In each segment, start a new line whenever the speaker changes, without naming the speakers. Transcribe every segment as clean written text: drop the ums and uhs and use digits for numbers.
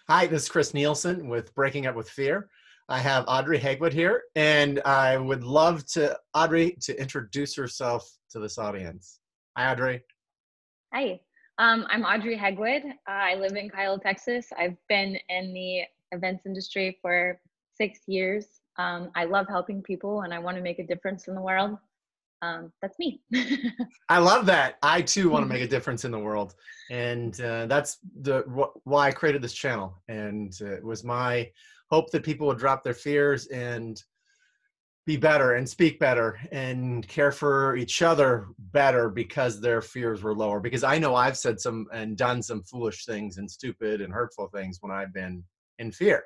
Hi, this is Chris Nielsen with Breaking Up with Fear. I have Audry Hegwood here, and I would love to Audry to introduce herself to this audience. Hi, Audry.
Hi, I'm Audry Hegwood. I live in Kyle, Texas. I've been in the events industry for 6 years. I love helping people and I want to make a difference in the world. That's me.
I love that. I too want to make a difference in the world, and that's why I created this channel. And it was my hope that people would drop their fears and be better and speak better and care for each other better because their fears were lower. Because I know I've said some and done some foolish things and stupid and hurtful things when I've been in fear.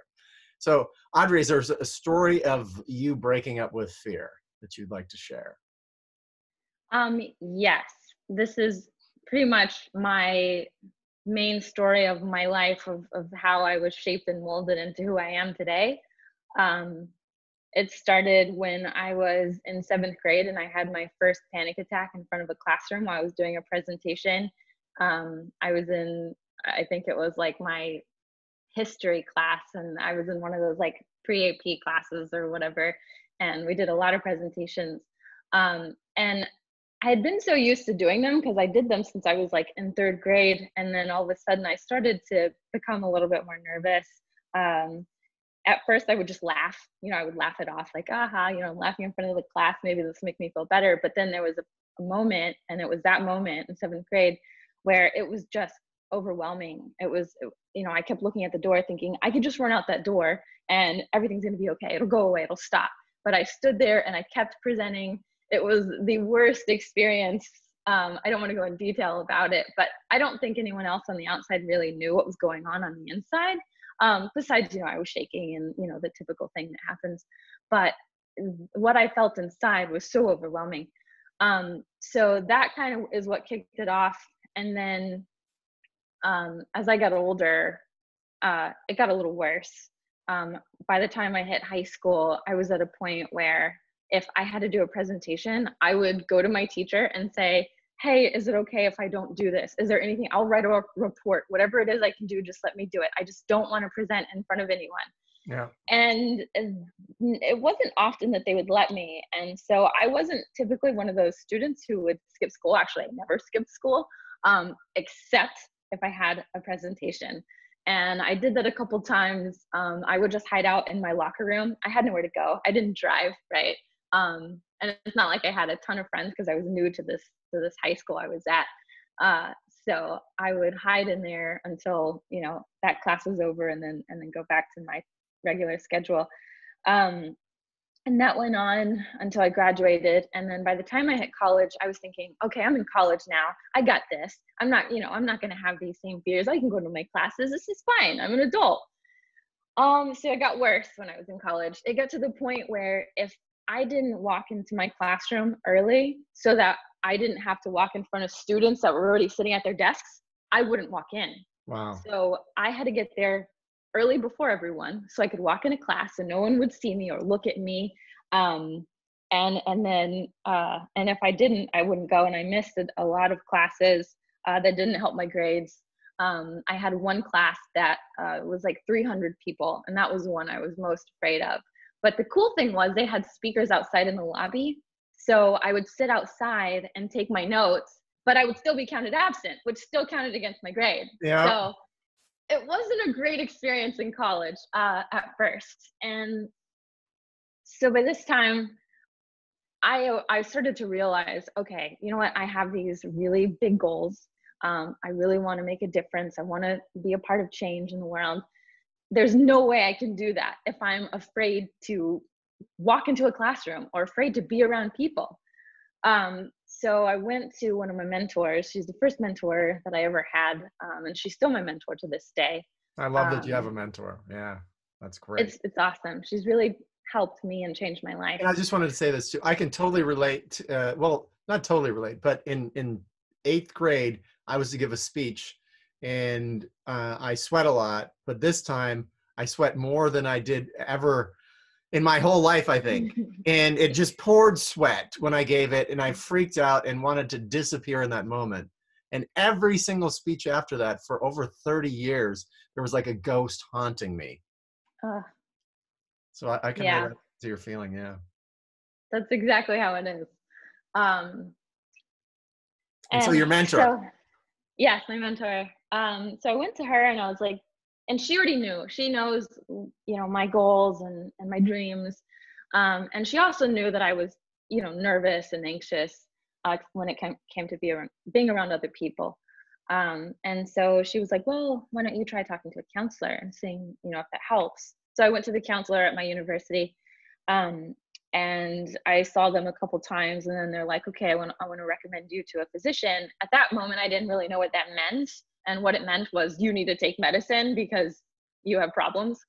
So, Audrey, is there a story of you breaking up with fear that you'd like to share?
Yes, this is pretty much my main story of my life of how I was shaped and molded into who I am today. Um, It started when I was in seventh grade and I had my first panic attack in front of a classroom while I was doing a presentation. I was in, I think it was like my history class, and I was in one of those like pre-AP classes or whatever, and we did a lot of presentations. And I had been so used to doing them because I did them since I was like in third grade, and then all of a sudden I started to become a little bit more nervous. Um, at first I would just laugh, I would laugh it off like, aha, I'm laughing in front of the class, maybe this will make me feel better. But then there was a moment, and it was that moment in seventh grade where it was just overwhelming. I kept looking at the door thinking I could just run out that door and everything's going to be okay. It'll go away. It'll stop. But I stood there and I kept presenting. It was the worst experience. I don't want to go in detail about it, but I don't think anyone else on the outside really knew what was going on the inside. Besides, I was shaking and, the typical thing that happens. But what I felt inside was so overwhelming. So that kind of is what kicked it off. And then as I got older, it got a little worse. By the time I hit high school, I was at a point where if I had to do a presentation, I would go to my teacher and say, hey, is it okay if I don't do this? Is there anything? I'll write a report, whatever it is I can do, just let me do it. I just don't want to present in front of anyone.
Yeah.
And it wasn't often that they would let me. And so I wasn't typically one of those students who would skip school. Actually, I never skipped school, except if I had a presentation. And I did that a couple times. I would just hide out in my locker room. I had nowhere to go. I didn't drive, right? And it's not like I had a ton of friends because I was new to this high school I was at. So I would hide in there until, that class was over, and then go back to my regular schedule. And that went on until I graduated. And then by the time I hit college, I was thinking, okay, I'm in college now. I got this. I'm not going to have these same fears. I can go to my classes. This is fine. I'm an adult. So it got worse when I was in college. It got to the point where if I didn't walk into my classroom early so that I didn't have to walk in front of students that were already sitting at their desks, I wouldn't walk in.
Wow.
So I had to get there early before everyone so I could walk into class and no one would see me or look at me. And if I didn't, I wouldn't go, and I missed a lot of classes that didn't help my grades. I had one class that was like 300 people, and that was the one I was most afraid of. But the cool thing was they had speakers outside in the lobby. So I would sit outside and take my notes, but I would still be counted absent, which still counted against my grade.
Yeah.
So it wasn't a great experience in college at first. And so by this time, I started to realize, okay, you know what? I have these really big goals. I really want to make a difference. I want to be a part of change in the world. There's no way I can do that if I'm afraid to walk into a classroom or afraid to be around people. So I went to one of my mentors. She's the first mentor that I ever had, and she's still my mentor to this day.
I love that you have a mentor. Yeah, that's great.
It's awesome. She's really helped me and changed my life.
And I just wanted to say this too. I can totally relate. Well, not totally relate, but in eighth grade, I was to give a speech, and I sweat a lot. But this time, I sweat more than I did ever in my whole life, I think. And it just poured sweat when I gave it, and I freaked out and wanted to disappear in that moment. And every single speech after that for over 30 years, there was like a ghost haunting me.
Uh,
So I can
yeah,
relate to your feeling. Yeah.
that's exactly how it is. Um,
And so
and
your mentor.
so, yes, my mentor. So I went to her and I was like, and she already knew. She knows, my goals and my dreams. And she also knew that I was, nervous and anxious when it came to being around other people. And so she was like, well, why don't you try talking to a counselor and seeing, if that helps. So I went to the counselor at my university. Um, and I saw them a couple times, and then they're like, okay, I want to recommend you to a physician. At that moment, I didn't really know what that meant. And what it meant was you need to take medicine because you have problems.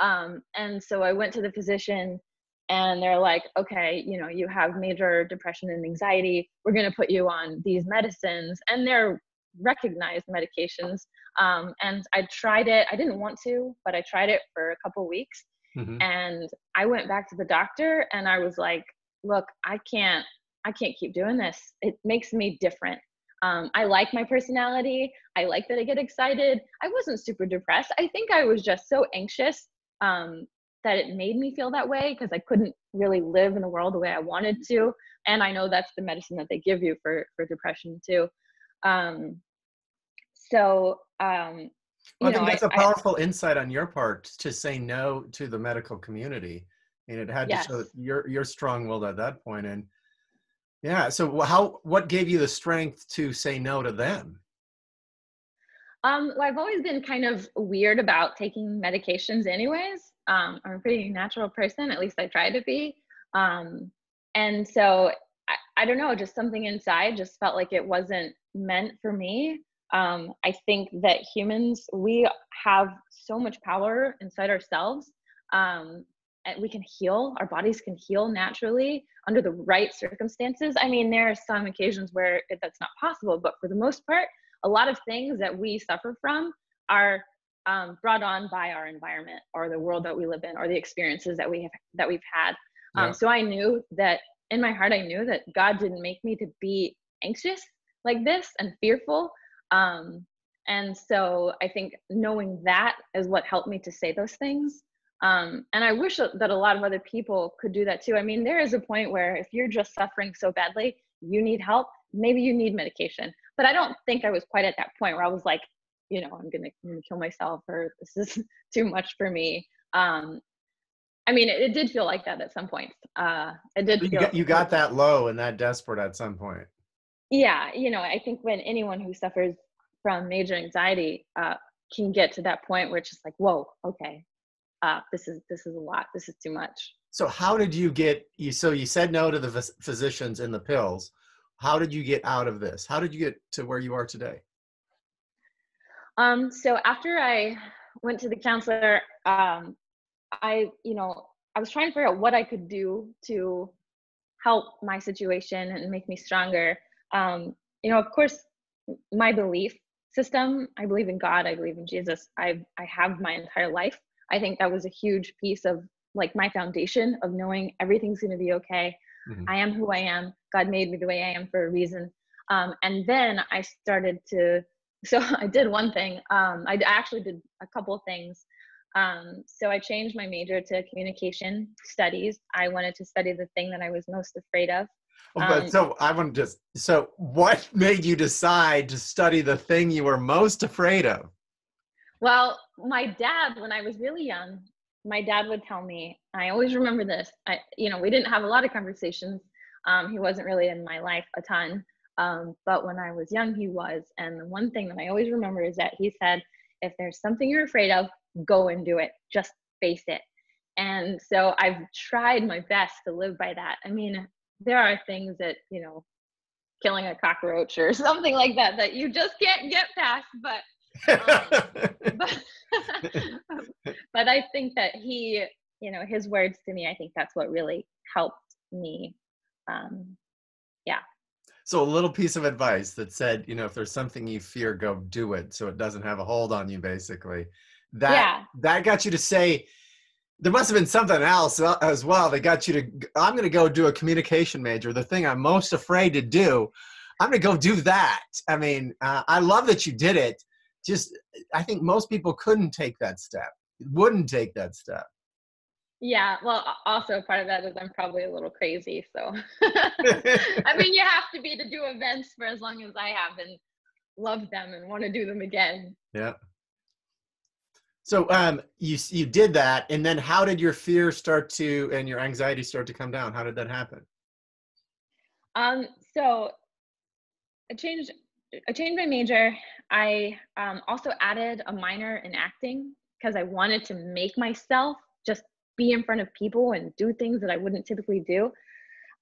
And so I went to the physician, and they're like, okay, you have major depression and anxiety. We're going to put you on these medicines. And they're recognized medications. And I tried it. I didn't want to, but I tried it for a couple weeks.
Mm-hmm.
And I went back to the doctor and I was like, look, I can't keep doing this. It makes me different. I like my personality. I like that I get excited. I wasn't super depressed. I think I was just so anxious that it made me feel that way because I couldn't really live in the world the way I wanted to. And I know that's the medicine that they give you for depression too.
Well, I think that's a powerful insight on your part to say no to the medical community. And it had
yes.
to show that you're strong-willed at that point. And yeah, so what gave you the strength to say no to them?
Well, I've always been kind of weird about taking medications anyways. I'm a pretty natural person, at least I try to be. And so I don't know, just something inside just felt like it wasn't meant for me. I think that humans, we have so much power inside ourselves. And we can heal, our bodies can heal naturally under the right circumstances. I mean, there are some occasions where that's not possible, but for the most part, a lot of things that we suffer from are brought on by our environment or the world that we live in or the experiences that we've had.
Yeah.
So I knew that in my heart, I knew that God didn't make me to be anxious like this and fearful. And so I think knowing that is what helped me to say those things. And I wish that a lot of other people could do that too. I mean, there is a point where if you're just suffering so badly, you need help, maybe you need medication. But I don't think I was quite at that point where I was like, I'm gonna kill myself or this is too much for me. I mean, it did feel like that at some point. It did feel
you got that low and that desperate at some point.
Yeah, I think when anyone who suffers from major anxiety can get to that point where it's just like, whoa, okay, this is a lot. This is too much.
So how did you so you said no to the physicians and the pills. How did you get out of this? How did you get to where you are today?
So after I went to the counselor, I was trying to figure out what I could do to help my situation and make me stronger. Of course, my belief system, I believe in God, I believe in Jesus. I have my entire life. I think that was a huge piece of like my foundation of knowing everything's going to be okay. Mm-hmm. I am who I am. God made me the way I am for a reason. And then I started so I did one thing. I actually did a couple of things. So I changed my major to communication studies. I wanted to study the thing that I was most afraid of.
But so what made you decide to study the thing you were most afraid of?
Well, my dad, when I was really young, my dad would tell me, I always remember this, we didn't have a lot of conversations. He wasn't really in my life a ton. But when I was young, he was. And the one thing that I always remember is that he said, if there's something you're afraid of, go and do it. Just face it. And so I've tried my best to live by that. I mean, there are things that, killing a cockroach or something like that you just can't get past. But I think that he, his words to me, I think that's what really helped me. Yeah.
So a little piece of advice that said, if there's something you fear, go do it. So it doesn't have a hold on you, basically. That got you to say, there must have been something else as well that got you to, I'm going to go do a communication major, the thing I'm most afraid to do. I'm going to go do that. I mean, I love that you did it. Just, I think most people couldn't take that step, wouldn't take that step.
Yeah, well, also part of that is I'm probably a little crazy. So, I mean, you have to be to do events for as long as I have and love them and want to do them again.
Yeah. So you did that, and then how did your fear and your anxiety start to come down? How did that happen?
So I changed my major. I also added a minor in acting because I wanted to make myself just be in front of people and do things that I wouldn't typically do.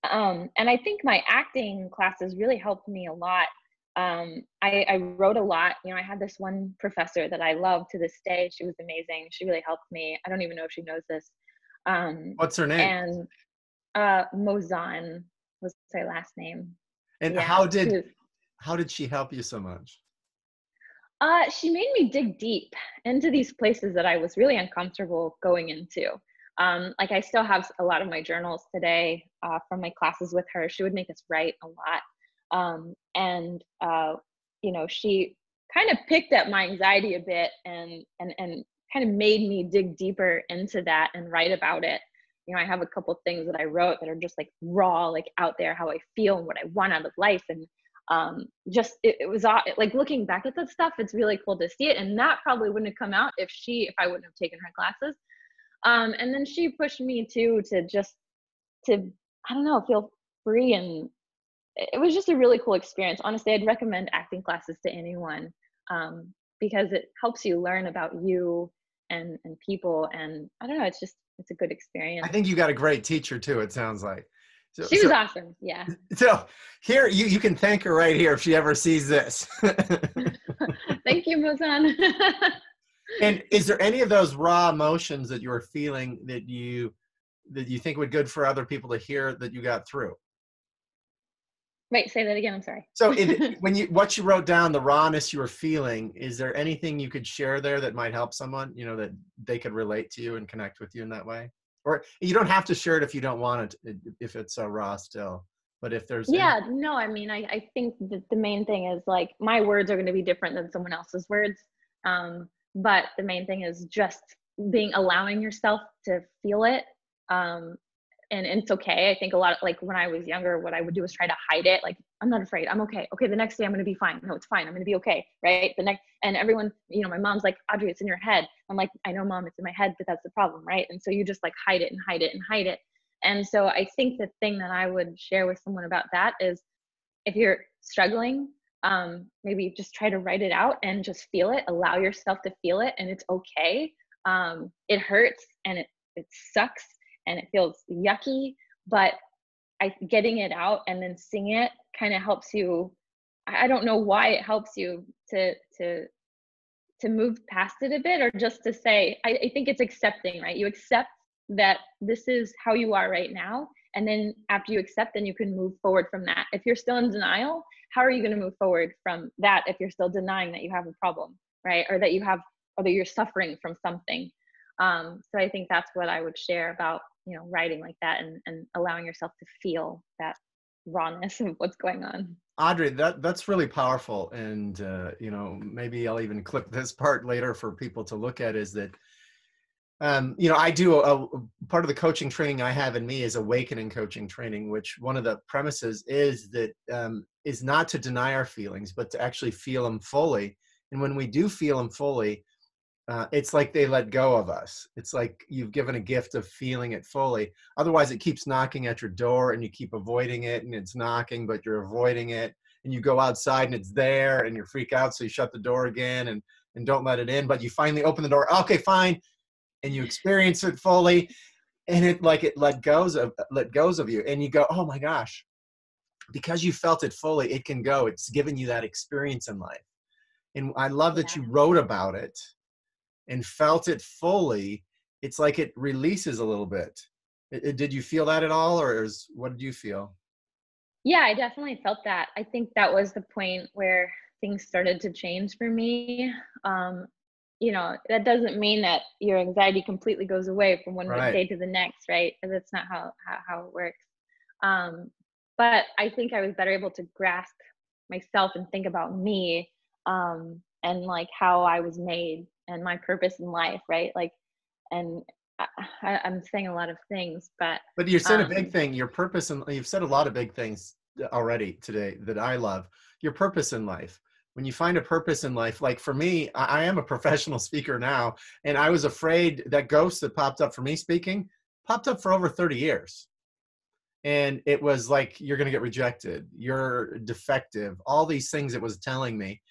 And I think my acting classes really helped me a lot. I wrote a lot. You know, I had this one professor that I love to this day. She was amazing. She really helped me. I don't even know if she knows this.
What's her name?
And Mozan was her last name.
And
Yeah,
how did she help you so much?
she made me dig deep into these places that I was really uncomfortable going into. Like I still have a lot of my journals today from my classes with her. She would make us write a lot. You know, she kind of picked at my anxiety a bit and kind of made me dig deeper into that and write about it. You know, I have a couple things that I wrote that are just like raw, like out there, how I feel and what I want out of life. And it was like looking back at that stuff, it's really cool to see it. And that probably wouldn't have come out if I wouldn't have taken her classes. And then she pushed me to I don't know, feel free. And it was just a really cool experience. Honestly, I'd recommend acting classes to anyone, because it helps you learn about you and people. And I don't know, it's a good experience.
I think you got a great teacher too, it sounds like.
She was awesome. Yeah.
So here, you can thank her right here if she ever sees this.
Thank you, Mozan.
And is there any of those raw emotions that you were feeling that you think would good for other people to hear that you got through?
Wait, say that again. I'm sorry.
So what you wrote down, the rawness you were feeling, is there anything you could share there that might help someone, you know, that they could relate to you and connect with you in that way? Or you don't have to share it if you don't want it, if it's so raw still. But if there's
no, I mean, I think that the main thing is like my words are going to be different than someone else's words. But the main thing is just allowing yourself to feel it. And it's okay. I think a lot of, like when I was younger, what I would do is try to hide it. Like, I'm not afraid. I'm okay. Okay. The next day I'm going to be fine. No, it's fine. I'm going to be okay. Right. And everyone, you know, my mom's like, Audrey, it's in your head. I'm like, I know, Mom, it's in my head, but that's the problem. Right. And so you just like hide it and hide it and hide it. And so I think the thing that I would share with someone about that is if you're struggling, maybe just try to write it out and just feel it, allow yourself to feel it. And it's okay. It hurts and it sucks and it feels yucky, but getting it out and then sing it kind of helps you. I don't know why it helps you to move past it a bit, or just to say, I think it's accepting, right? You accept that this is how you are right now. And then after you accept, then you can move forward from that. If you're still in denial, how are you going to move forward from that if you're still denying that you have a problem, right? Or that you're suffering from something. So I think that's what I would share about, you know, writing like that and allowing yourself to feel that rawness of what's going on.
Audrey, that's really powerful. And, you know, maybe I'll even clip this part later for people to look at, is that, you know, I do a part of the coaching training I have in me is awakening coaching training, which one of the premises is that is not to deny our feelings, but to actually feel them fully. And when we do feel them fully, it's like they let go of us. It's like you've given a gift of feeling it fully. Otherwise, it keeps knocking at your door and you keep avoiding it, and it's knocking, but you're avoiding it. And you go outside and it's there and you freak out. So you shut the door again and don't let it in. But you finally open the door. Okay, fine. And you experience it fully. And it let goes of you. And you go, oh my gosh, because you felt it fully, it can go. It's given you that experience in life. And I love that you wrote about it and felt it fully. It's like it releases a little bit. Did you feel that at all, or what did you feel?
Yeah, I definitely felt that. I think that was the point where things started to change for me. You know, that doesn't mean that your anxiety completely goes away from one day to the next, right? That's not how it works. But I think I was better able to grasp myself and think about me, and like how I was made and my purpose in life, right? Like, and I'm saying a lot of things,
But you said a big
um,
thing, your purpose, and you've said a lot of big things already today that I love. Your purpose in life. When you find a purpose in life, like for me, I am a professional speaker now, and I was afraid that ghost that popped up for me speaking popped up for over 30 years. And it was like, you're going to get rejected, you're defective, all these things it was telling me.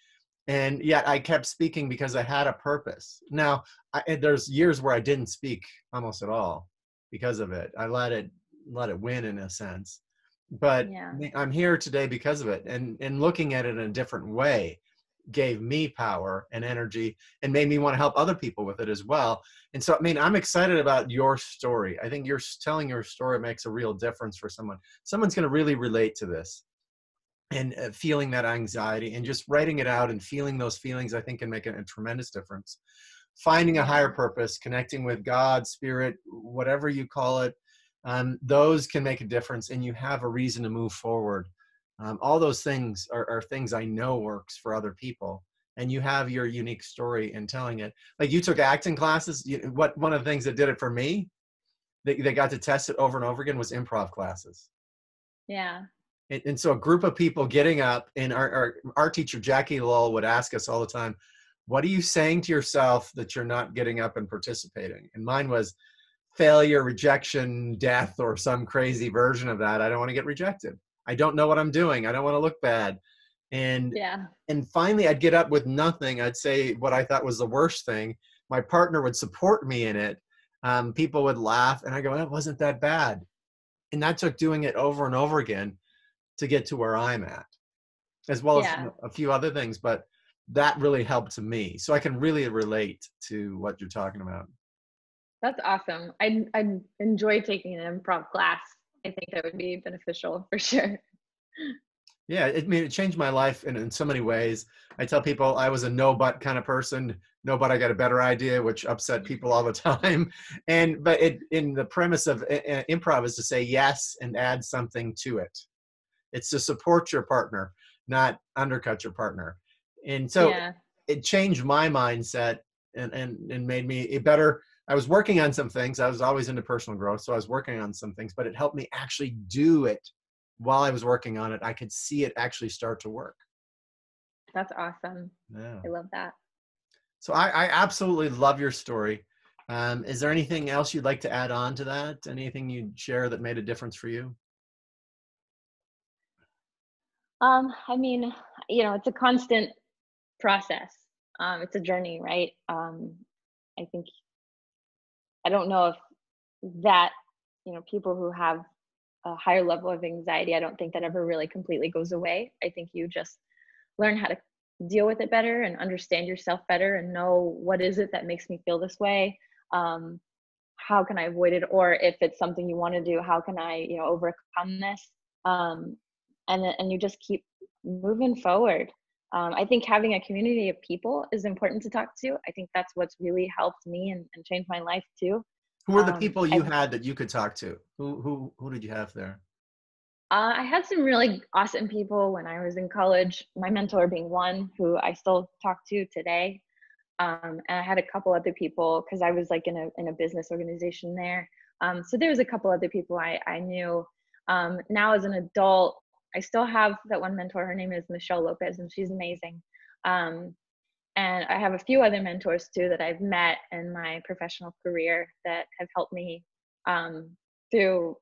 And yet I kept speaking because I had a purpose. Now, there's years where I didn't speak almost at all because of it. I let it win in a sense. But
yeah,
I'm here today because of it. And looking at it in a different way gave me power and energy and made me want to help other people with it as well. And so, I mean, I'm excited about your story. I think you're telling your story makes a real difference for someone. Someone's going to really relate to this, and feeling that anxiety and just writing it out and feeling those feelings, I think can make a tremendous difference. Finding a higher
yeah,
purpose, connecting with God, spirit, whatever you call it, those can make a difference, and you have a reason to move forward. All those things are things I know works for other people, and you have your unique story in telling it. Like, you took acting classes. One of the things that did it for me, they got to test it over and over again, was improv classes.
yeah,
And so a group of people getting up, and our teacher, Jackie Lull, would ask us all the time, what are you saying to yourself that you're not getting up and participating? And mine was failure, rejection, death, or some crazy version of that. I don't want to get rejected. I don't know what I'm doing. I don't want to look bad. And
yeah,
and finally I'd get up with nothing. I'd say what I thought was the worst thing. My partner would support me in it. People would laugh, and I go, it wasn't that bad. And that took doing it over and over again to get to where I'm at, as well as
yeah.
a few other things. But that really helped me. So I can really relate to what you're talking about.
That's awesome. I enjoy taking an improv class. I think that would be beneficial for sure.
Yeah, it changed my life in so many ways. I tell people I was a no but kind of person. No, but I got a better idea, which upset people all the time. But in the premise of improv is to say yes and add something to it. It's to support your partner, not undercut your partner. And so
Yeah,
it changed my mindset, and made me a better. I was working on some things. I was always into personal growth, so I was working on some things, but it helped me actually do it. While I was working on it, I could see it actually start to work.
that's awesome.
Yeah.
I love that.
So I absolutely love your story. Is there anything else you'd like to add on to that? Anything you'd share that made a difference for you?
I mean, it's a constant process. It's a journey, right? I think I don't know if that, people who have a higher level of anxiety, I don't think that ever really completely goes away. I think you just learn how to deal with it better and understand yourself better and know what is it that makes me feel this way. Um, how can I avoid it? Or if it's something you want to do, how can I, overcome this? Um, and you just keep moving forward. I think having a community of people is important to talk to. I think that's what's really helped me and changed my life too.
Who were the people you
I've
had that you could talk to? Who did you have there?
I had some really awesome people when I was in college. My mentor being one who I still talk to today. And I had a couple other people because I was like in a business organization there. So there was a couple other people I knew. Now as an adult, I still have that one mentor. Her name is Michelle Lopez, and she's amazing. Um, and I have a few other mentors too that I've met in my professional career that have helped me um, through,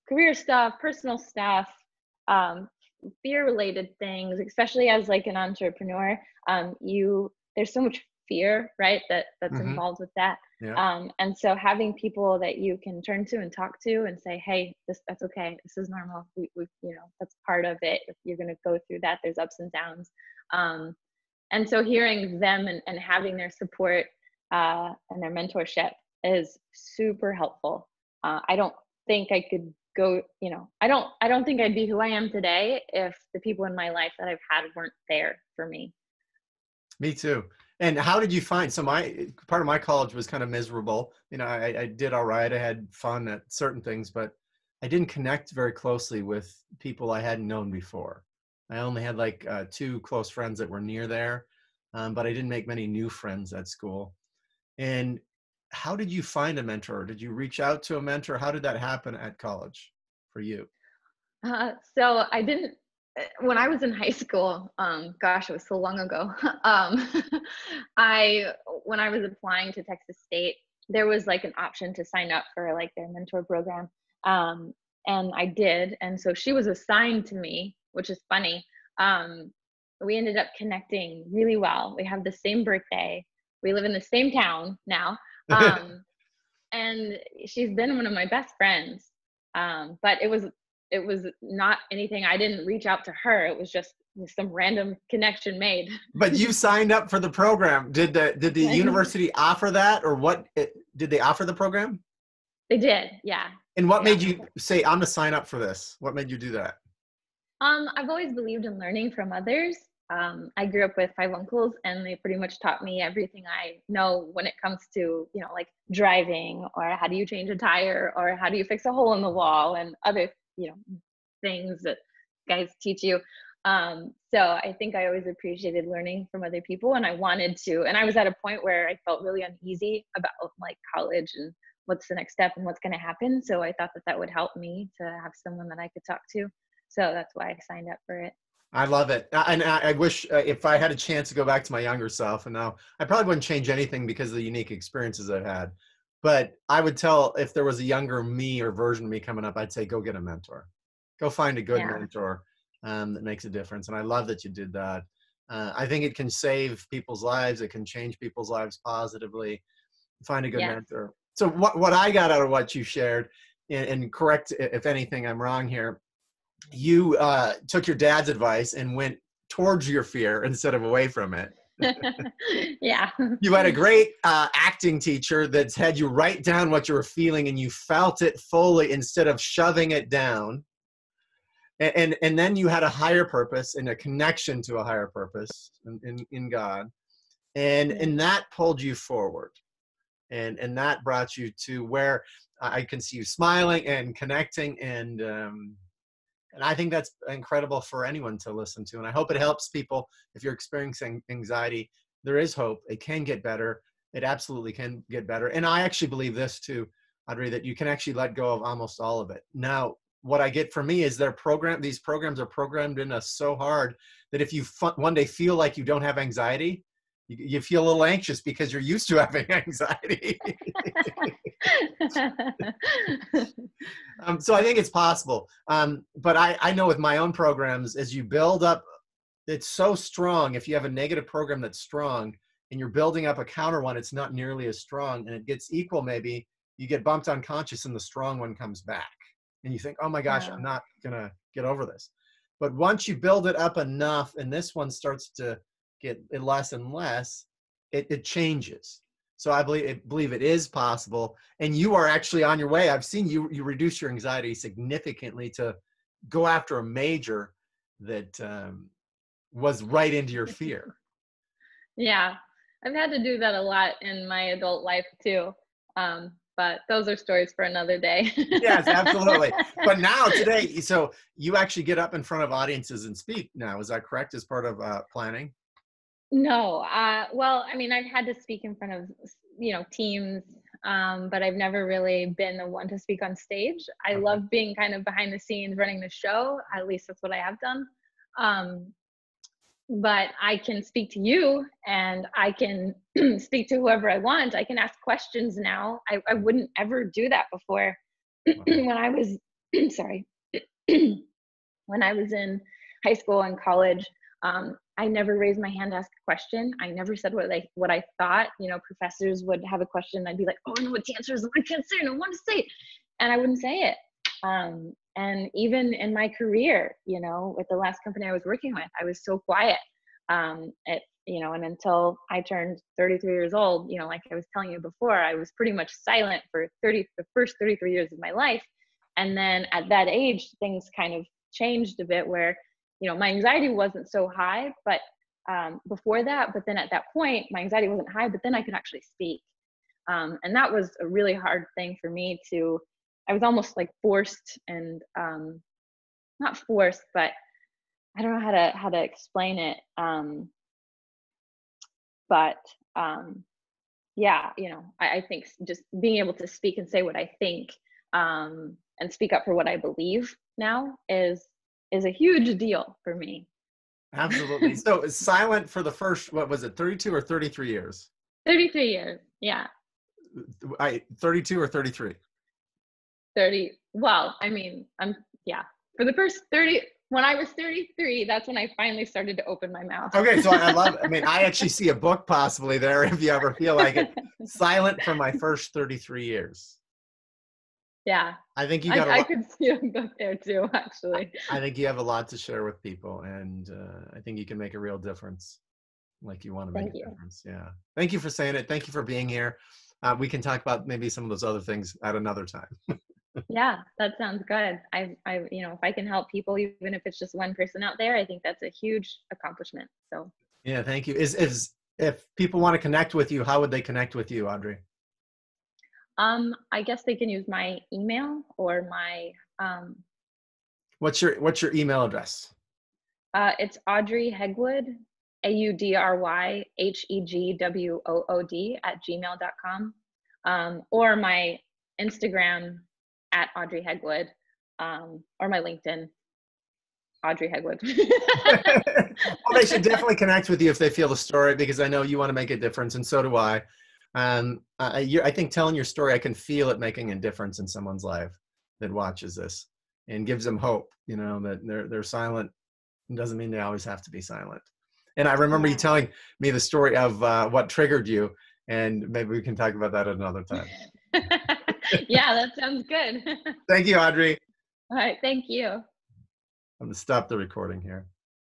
career stuff, personal stuff, um, fear related things, especially as like an entrepreneur. There's so much fear, right? That's
Hmm.
involved with that.
Yeah.
And so having people that you can turn to and talk to and say, hey, that's okay. This is normal. That's part of it. If you're going to go through that, there's ups and downs. Um, and so hearing them and having their support and their mentorship is super helpful. I don't think I could go, I don't think I'd be who I am today if the people in my life that I've had weren't there for me.
Me too. And how did you find, so my part of my college was kind of miserable. I did all right. I had fun at certain things, but I didn't connect very closely with people I hadn't known before. I only had like 2 close friends that were near there, but I didn't make many new friends at school. And how did you find a mentor? Did you reach out to a mentor? How did that happen at college for you?
So I didn't, when I was in high school, gosh, it was so long ago. Um, when I was applying to Texas State, there was like an option to sign up for like their mentor program. Um, and I did. And so she was assigned to me, which is funny. Um, we ended up connecting really well. We have the same birthday. We live in the same town now. Um, and she's been one of my best friends. But it was not anything. I didn't reach out to her. It was just some random connection made.
But you signed up for the program. Did the university offer that, or did they offer the program?
They did, yeah.
And what
Yeah.
made you say, I'm gonna sign up for this? What made you do that?
I've always believed in learning from others. I grew up with 5 uncles, and they pretty much taught me everything I know when it comes to, like driving, or how do you change a tire, or how do you fix a hole in the wall, and other, things that guys teach you. So I think I always appreciated learning from other people, and I wanted to. And I was at a point where I felt really uneasy about like college and what's the next step and what's going to happen. So I thought that that would help me to have someone that I could talk to. So that's why I signed up for it.
I love it. And I wish if I had a chance to go back to my younger self, and now I probably wouldn't change anything because of the unique experiences I've had. But I would tell, if there was a younger me or version of me coming up, I'd say, go get a mentor. Go find a good
Yeah.
mentor that makes a difference. And I love that you did that. I think it can save people's lives. It can change people's lives positively. Find a good
Yes.
mentor. So what I got out of what you shared, and correct if anything I'm wrong here, you took your dad's advice and went towards your fear instead of away from it.
Yeah.
You had a great acting teacher that's had you write down what you were feeling, and you felt it fully instead of shoving it down. And then you had a higher purpose and a connection to a higher purpose in God.
Yeah.
And that pulled you forward. And that brought you to where I can see you smiling and connecting, and I think that's incredible for anyone to listen to. And I hope it helps people. If you're experiencing anxiety, there is hope. It can get better. It absolutely can get better. And I actually believe this too, Audrey, that you can actually let go of almost all of it. Now, what I get from me is these programs are programmed in us so hard that if you one day feel like you don't have anxiety, you feel a little anxious because you're used to having anxiety. So I think it's possible. But I know with my own programs, as you build up, it's so strong. If you have a negative program that's strong and you're building up a counter one, it's not nearly as strong, and it gets equal. Maybe you get bumped unconscious and the strong one comes back. And you think, oh my gosh, I'm
Wow.
not going to get over this. But once you build it up enough and this one starts to get less and less, it changes. So I believe it is possible. And you are actually on your way. I've seen you reduce your anxiety significantly to go after a major that was right into your fear.
Yeah. I've had to do that a lot in my adult life too. But those are stories for another day.
Yes, absolutely. But now today, so you actually get up in front of audiences and speak now. Is that correct, as part of planning?
No, well, I mean, I've had to speak in front of, teams, but I've never really been the one to speak on stage. I
Okay.
love being kind of behind the scenes running the show. At least that's what I have done. Um, but I can speak to you, and I can speak to whoever I want. I can ask questions now. I wouldn't ever do that before.
Wow.
When I was, sorry, when I was in high school and college, I never raised my hand to ask a question. I never said what I thought. Professors would have a question. I'd be like, oh, I know what the answer is. I can't say it. I want to say it. And I wouldn't say it. And even in my career, with the last company I was working with, I was so quiet. And until I turned 33 years old, like I was telling you before, I was pretty much silent for the first 33 years of my life. And then at that age, things kind of changed a bit where, my anxiety wasn't so high, but before that, but then at that point, my anxiety wasn't high, but then I could actually speak. And that was a really hard thing for me I was almost like forced and not forced, but I don't know how to explain it. But yeah, I think just being able to speak and say what I think, and speak up for what I believe now is a huge deal for me.
Absolutely. So it's silent for the first, what was it, 32 or 33 years?
33 years. Yeah.
32 or 33?
30. Well, I mean, yeah. For the first 30, when I was 33, that's when I finally started to open my mouth.
Okay, so I mean, I actually see a book possibly there if you ever feel like it. Silent for my first 33 years.
Yeah.
I think you got a
I
lot.
could see a book there too, actually.
I think you have a lot to share with people, and I think you can make a real difference. Like you want to make
Thank
a
you.
difference. Yeah. Thank you for saying it. Thank you for being here. We can talk about maybe some of those other things at another time.
Yeah, that sounds good. If I can help people, even if it's just one person out there, I think that's a huge accomplishment. So,
Yeah, thank you. If people want to connect with you, how would they connect with you, Audrey?
I guess they can use my email or my,
What's your email address?
it's Audry Hegwood, AudryHegwood @gmail.com, or my Instagram @Audry Hegwood, or my LinkedIn, Audry Hegwood.
Well, they should definitely connect with you if they feel the story, because I know you want to make a difference, and so do I. I think telling your story, I can feel it making a difference in someone's life that watches this, and gives them hope. That they're silent doesn't mean they always have to be silent. And I remember you telling me the story of what triggered you, and maybe we can talk about that at another time.
Yeah, that sounds good.
Thank you, Audrey.
All right, thank you.
I'm going to stop the recording here.